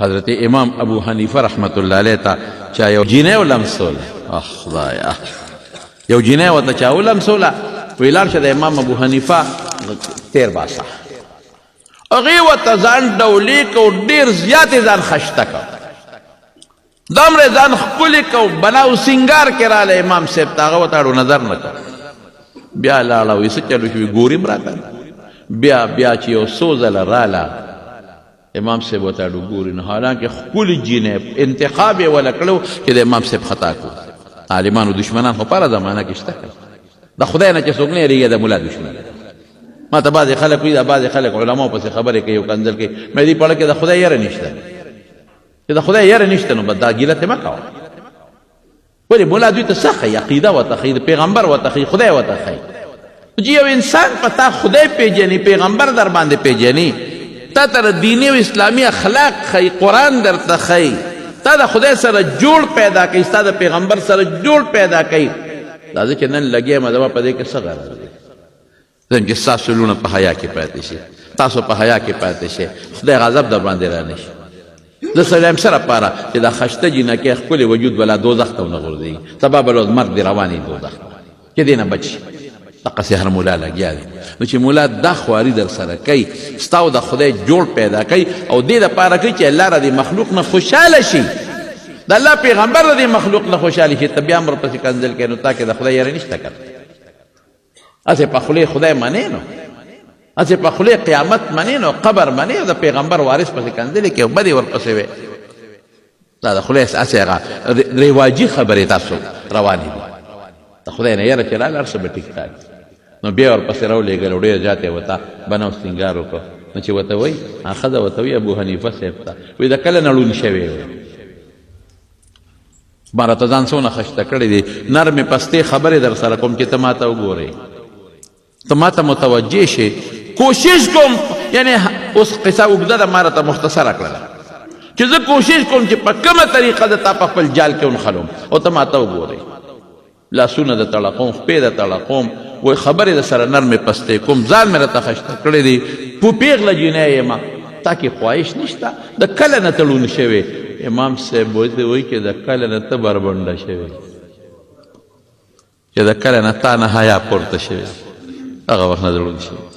حضرت امام ابو حنیفه رحمت الله علیه ته چا یو جینۍ ولمسوله خدایا یو جینۍ ورته چا ولمسوله وی لاړ شه د امام ابو حنیفه تیر باسه هغې ورته ځان ډولې کو ډېر زیات یې ځان خشته کو دومره ځان ښکلې کو بناو سینګار کې راله امام صاحب ته هغه ورته اړو نظر نه کو بیا لاړه وایي څه چلو شوي ګورې م راته بیا چې یو څو ځله راله امام صاحب ورته اړو ګوري نو حالانکه ښکلې جینۍ انتخاب یې وله کړو چې د امام صاحب خطا کړو عالمانو دشمنان خو پاره زمانه کې شته د خدای نه چې څوک نه یېرېږي د ملا دشمن ما ته بعضې خلک وایي دا بعضې خلک علماو پسې خبرې کوي یو کنځل کوي مې دې پړه کې د خدای یره نشته چې د خدای یره نشته نو دا ګیله ترې مه کوه ولې ملا دوی ته څه ښیي عقیده ورته ښیي د پیغمبر ورته ښیي خدای ورته ښیي چې یو انسان په تا خدای پیژني پیغمبر در باندې پیژني تا ته دیني او اسلامي اخلاق ښیي قرآن درته ښیي تا د خدای سره جوړ پیدا کوي ستا د پیغمبر سره جوړ پیدا کوي دا زه چې نن لګیا یم زما په دې کې څه غرض دی ځکه چې ستاسو لوڼه په حیا کې پاتې شي تاسو په حیا کې پاتې شئ خدای غضب در باندې رانه شي زه سړی یم سره پاره چې دا خشته جینکۍ ښکلې وجود بلا دوزخ ته ونه غورځېږي سبا به مرګ دې روان وي دوزخ چې دې نه بچ شي دقسې هر ملا لګیا دی نو چې ملا دا خواري در سره کوي ستا او د خدای جوړ پیدا کوي او دې دپاره کوي چې الله را دې مخلوق نه خوشحاله شي د الله پیغمبر د دې مخلوق نه خوشحاله شي ته بیا هم ورپسې کنځل کوې نو تا کې د خدای یاره نشته که هسې په خولې خدای منې نو هسې په خولې قیامت منې نو قبر منې او د پیغمبر وارث پسې کنځلې کوې او بدې ورپسې وې دا د خولې هسې هغه رواجي خبرې تاسو روانې دي د خدای نه یاره چې راله هر څه به ټیک ټاک نو بیا ورپسې راولېږل او ډېر زیات یې ورته بناو سینګار وکړو نو چې ورته وایي ښځه ورته وایي ابو حنیفه صاحب ته وایي د کله نه ړوند شوی وی ما راته ځان څونه خشته کړی دی نرمې پستې خبرې در سره کوم چې ته ما ته وګورې ته ما ته متوجه شې کوشش کوم یعنی اوس قصه اوږده ده ما راته مختصره کړله چې زه کوشش کوم چې په کومه طریقه د تا په خپل جال کې ونښلم او ته ما ته وګورې لاسونه د تړقوم خپې د تړقوم وایي خبرې د سره نرمې پستې کوم ځان مې راته خشته کړی دی پوپېغله جینۍ یم تا کې خواهش نشته د کله نه ته ړوند شوې امام صاحب وایي چې د کله نه ته بربنډه شوې چې د کله نه تا نه حیا پورته شوې هغه وخت نه ړوند شوې